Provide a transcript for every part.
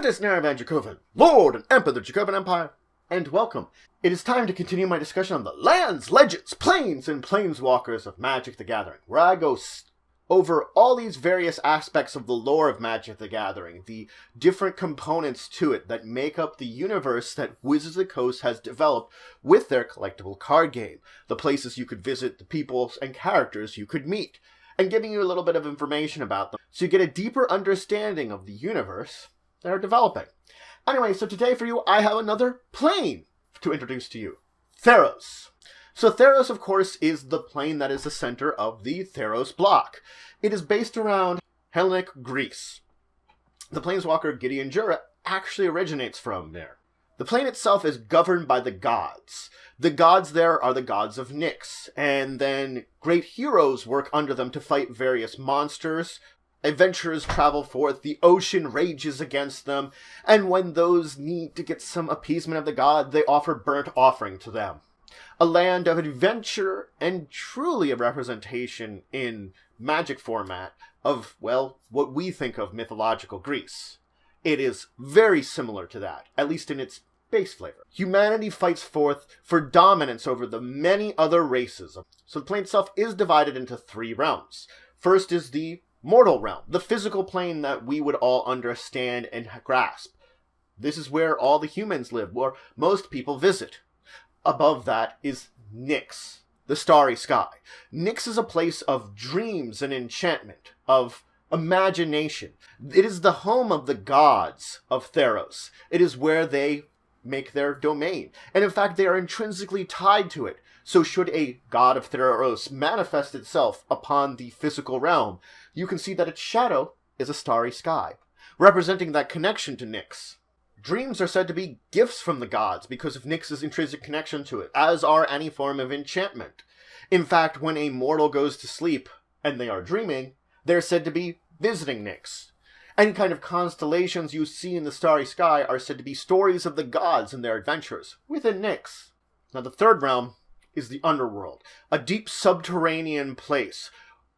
Apprentice Naraban Dracovin, Lord and Emperor of the Dracovin Empire, and welcome. It is time to continue my discussion on the lands, legends, planes, and planeswalkers of Magic the Gathering, where I go over all these various aspects of the lore of Magic the Gathering, the different components to it that make up the universe that Wizards of the Coast has developed with their collectible card game, the places you could visit, the people and characters you could meet, and giving you a little bit of information about them so you get a deeper understanding of the universe they're developing. Anyway, so today for you, I have another plane to introduce to you. Theros. So Theros, of course, is the plane that is the center of the Theros block. It is based around Hellenic Greece. The planeswalker Gideon Jura actually originates from there. The plane itself is governed by the gods. The gods there are the gods of Nyx, and then great heroes work under them to fight various monsters. Adventurers travel forth, the ocean rages against them, and when those need to get some appeasement of the god, they offer burnt offering to them. A land of adventure and truly a representation in Magic format of, well, what we think of mythological Greece. It is very similar to that, at least in its base flavor. Humanity fights forth for dominance over the many other races. So the plane itself is divided into three realms. First is the mortal realm, the physical plane that we would all understand and grasp. This is where all the humans live, where most people visit. Above that is Nyx, the starry sky. Nyx is a place of dreams and enchantment, of imagination. It is the home of the gods of Theros. It is where they make their domain. And in fact, they are intrinsically tied to it. So should a god of Theros manifest itself upon the physical realm, you can see that its shadow is a starry sky, representing that connection to Nyx. Dreams are said to be gifts from the gods because of Nyx's intrinsic connection to it, as are any form of enchantment. In fact, when a mortal goes to sleep and they are dreaming, they're said to be visiting Nyx. Any kind of constellations you see in the starry sky are said to be stories of the gods and their adventures within Nyx. Now the third realm is the underworld, a deep subterranean place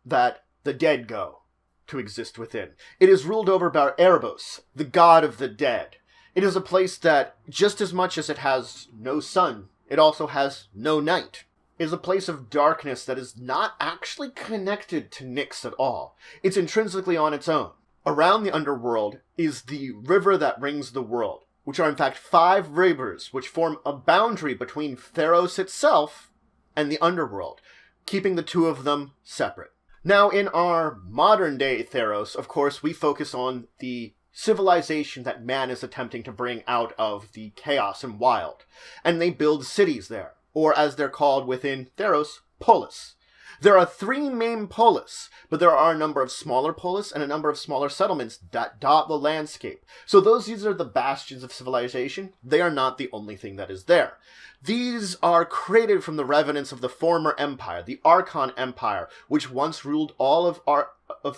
that the dead go to exist within. It is ruled over by Erebos, the god of the dead. It is a place that, just as much as it has no sun, it also has no night. It is a place of darkness that is not actually connected to Nyx at all. It's intrinsically on its own. Around the underworld is the river that rings the world, which are in fact 5 rivers which form a boundary between Theros itself and the underworld, keeping the two of them separate. Now, in our modern-day Theros, of course, we focus on the civilization that man is attempting to bring out of the chaos and wild, and they build cities there, or as they're called within Theros, polis. There are 3 main polis, but there are a number of smaller polis and a number of smaller settlements that dot the landscape. So these are the bastions of civilization. They are not the only thing that is there. These are created from the revenants of the former empire, the Archon Empire, which once ruled all of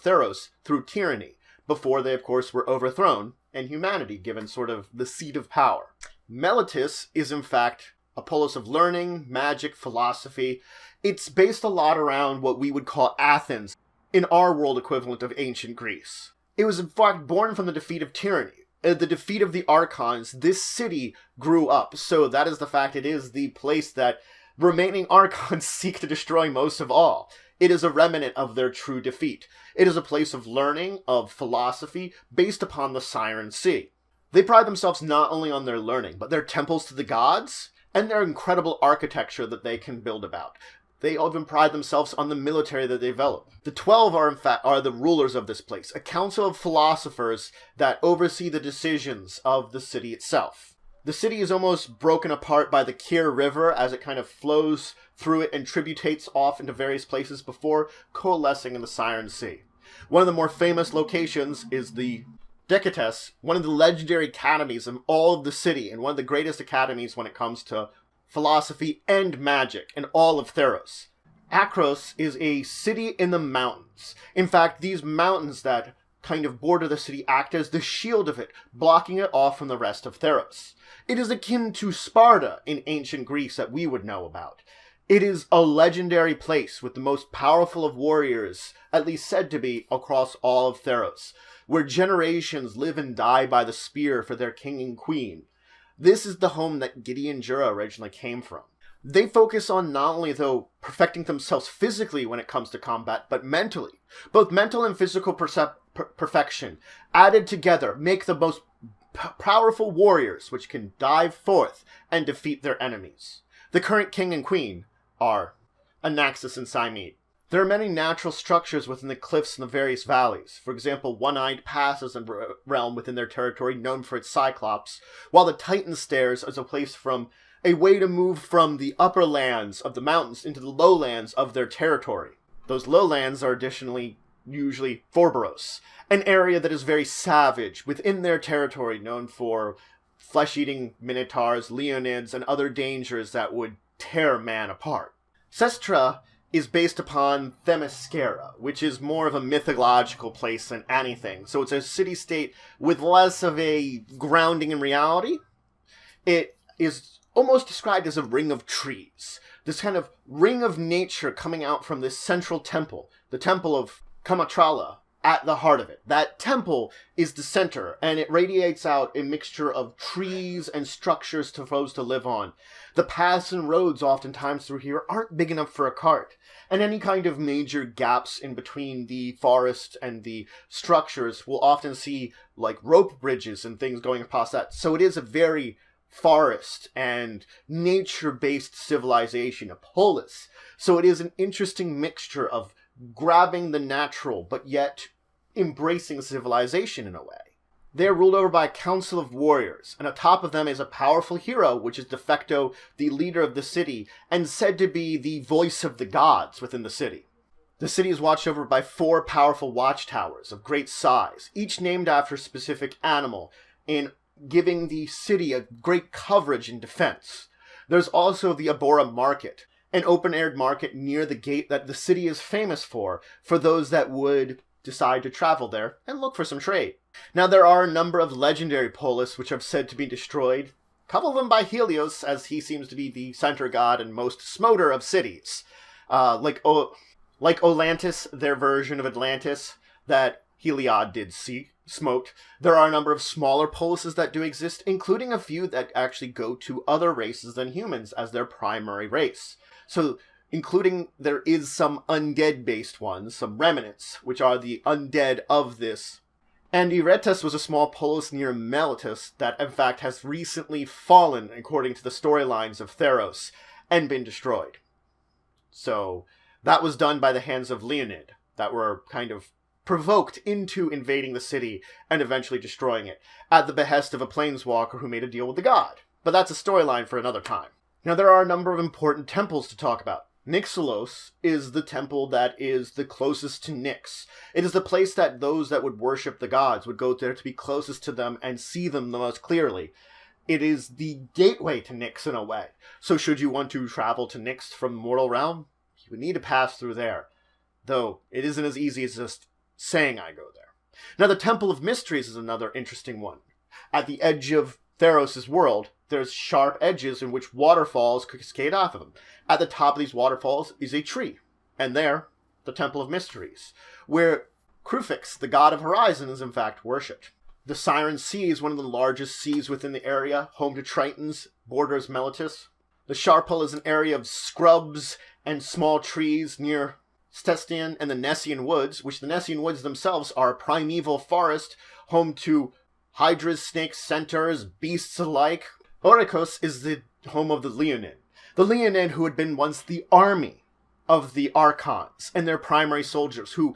Theros through tyranny, before they, of course, were overthrown, and humanity given sort of the seat of power. Meletis is, in fact, a polis of learning, magic, philosophy. It's based a lot around what we would call Athens, in our world equivalent of ancient Greece. It was, in fact, born from the defeat of tyranny. The defeat of the Archons, this city grew up, so that is the fact it is the place that remaining Archons seek to destroy most of all. It is a remnant of their true defeat. It is a place of learning, of philosophy, based upon the Siren Sea. They pride themselves not only on their learning, but their temples to the gods, and their incredible architecture that they can build about. They even pride themselves on the military that they develop. The 12 are the rulers of this place, a council of philosophers that oversee the decisions of the city itself. The city is almost broken apart by the Kyr River as it kind of flows through it and tributates off into various places before coalescing in the Siren Sea. One of the more famous locations is the Decates, one of the legendary academies of all of the city, and one of the greatest academies when it comes to philosophy and magic in all of Theros. Akros is a city in the mountains. In fact, these mountains that kind of border the city act as the shield of it, blocking it off from the rest of Theros. It is akin to Sparta in ancient Greece that we would know about. It is a legendary place with the most powerful of warriors, at least said to be, across all of Theros. where generations live and die by the spear for their king and queen. This is the home that Gideon Jura originally came from. They focus on not only, though, perfecting themselves physically when it comes to combat, but mentally. Both mental and physical perfection, added together, make the most powerful warriors which can dive forth and defeat their enemies. The current king and queen are Anaxis and Cymede. There are many natural structures within the cliffs and the various valleys. For example, One-Eyed Pass is a realm within their territory known for its Cyclops, while the Titan Stairs is a way to move from the upper lands of the mountains into the lowlands of their territory. Those lowlands are additionally usually Forboros, an area that is very savage within their territory, known for flesh-eating minotaurs, leonids, and other dangers that would tear man apart. Sestra is based upon Themyscira, which is more of a mythological place than anything. So it's a city-state with less of a grounding in reality. It is almost described as a ring of trees. This kind of ring of nature coming out from this central temple, the Temple of Kamatrala, at the heart of it. That temple is the center, and it radiates out a mixture of trees and structures for those to live on. The paths and roads oftentimes through here aren't big enough for a cart, and any kind of major gaps in between the forest and the structures will often see like rope bridges and things going across that. So it is a very forest and nature-based civilization, a polis. So it is an interesting mixture of grabbing the natural, but yet embracing civilization in a way. They are ruled over by a council of warriors, and atop of them is a powerful hero, which is de facto the leader of the city, and said to be the voice of the gods within the city. The city is watched over by 4 powerful watchtowers of great size, each named after a specific animal, in giving the city a great coverage and defense. There's also the Abora Market, an open-aired market near the gate that the city is famous for those that would decide to travel there and look for some trade. Now, there are a number of legendary polis which are said to be destroyed, a couple of them by Helios, as he seems to be the center god and most smoter of cities. Like Olantis, their version of Atlantis, that Heliod did smote. There are a number of smaller polises that do exist, including a few that actually go to other races than humans as their primary race. So, including there is some undead-based ones, some remnants, which are the undead of this. And Eretus was a small polis near Meletus that, in fact, has recently fallen, according to the storylines of Theros, and been destroyed. So, that was done by the hands of Leonid, that were kind of provoked into invading the city and eventually destroying it, at the behest of a planeswalker who made a deal with the god. But that's a storyline for another time. Now, there are a number of important temples to talk about. Nyxelos is the temple that is the closest to Nyx. It is the place that those that would worship the gods would go there to be closest to them and see them the most clearly. It is the gateway to Nyx in a way. So should you want to travel to Nyx from the mortal realm, you would need to pass through there. Though, it isn't as easy as just saying I go there. Now, the Temple of Mysteries is another interesting one. At the edge of Theros' world, there's sharp edges in which waterfalls cascade off of them. At the top of these waterfalls is a tree. And there, the Temple of Mysteries, where Krufix, the god of horizon, is in fact worshipped. The Siren Sea is one of the largest seas within the area, home to Tritons, borders Meletus. The Sharpel is an area of scrubs and small trees near Stestian and the Nessian Woods, which the Nessian Woods themselves are a primeval forest, home to hydras, snakes, centaurs, beasts alike. Orikos is the home of the Leonid. The Leonid who had been once the army of the Archons and their primary soldiers who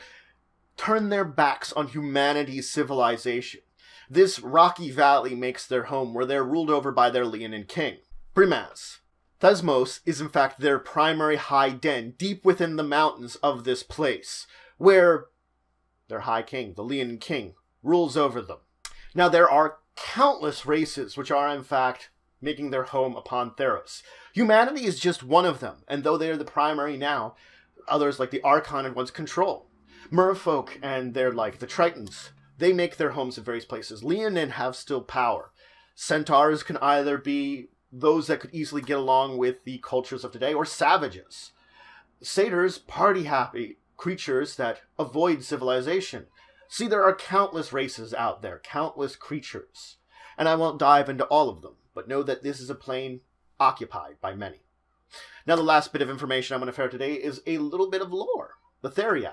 turned their backs on humanity's civilization. This rocky valley makes their home where they're ruled over by their Leonid king. Brimaz. Thesmos is in fact their primary high den deep within the mountains of this place, where their high king, the Leonid king, rules over them. Now, there are countless races which are, in fact, making their home upon Theros. Humanity is just one of them, and though they are the primary now, others like the Archon had once control. Merfolk and they're like the Tritons, they make their homes in various places. Leonin have still power. Centaurs can either be those that could easily get along with the cultures of today, or savages. Satyrs, party-happy creatures that avoid civilization. See, there are countless races out there, countless creatures, and I won't dive into all of them, but know that this is a plane occupied by many. Now, the last bit of information I'm going to share today is a little bit of lore, the Theros.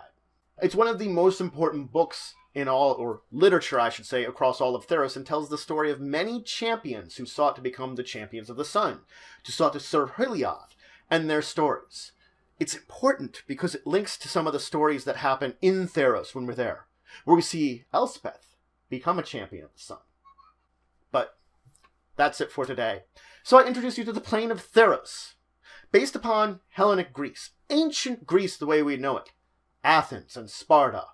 It's one of the most important books in all, or literature I should say, across all of Theros, and tells the story of many champions who sought to become the champions of the sun, who sought to serve Hyliod, and their stories. It's important because it links to some of the stories that happen in Theros when we're there, where we see Elspeth become a champion of the sun. But that's it for today. So I introduce you to the plane of Theros, based upon Hellenic Greece, ancient Greece the way we know it, Athens and Sparta,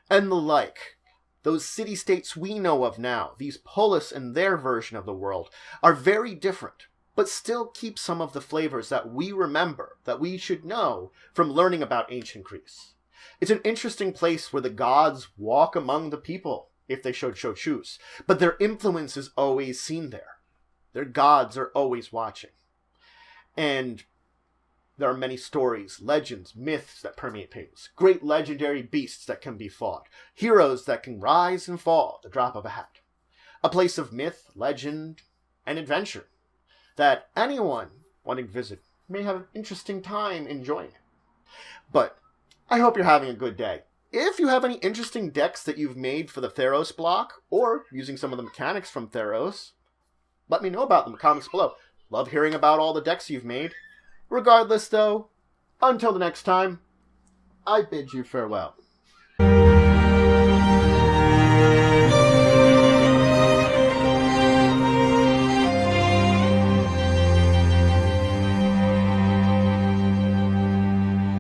and the like. Those city-states we know of now, these polis and their version of the world, are very different, but still keep some of the flavors that we remember, that we should know from learning about ancient Greece. It's an interesting place where the gods walk among the people, if they should so choose, but their influence is always seen there. Their gods are always watching. And there are many stories, legends, myths that permeate pages, great legendary beasts that can be fought, heroes that can rise and fall at the drop of a hat. A place of myth, legend, and adventure that anyone wanting to visit may have an interesting time enjoying. But I hope you're having a good day. If you have any interesting decks that you've made for the Theros block, or using some of the mechanics from Theros, let me know about them in the comments below. Love hearing about all the decks you've made. Regardless, though, until the next time, I bid you farewell.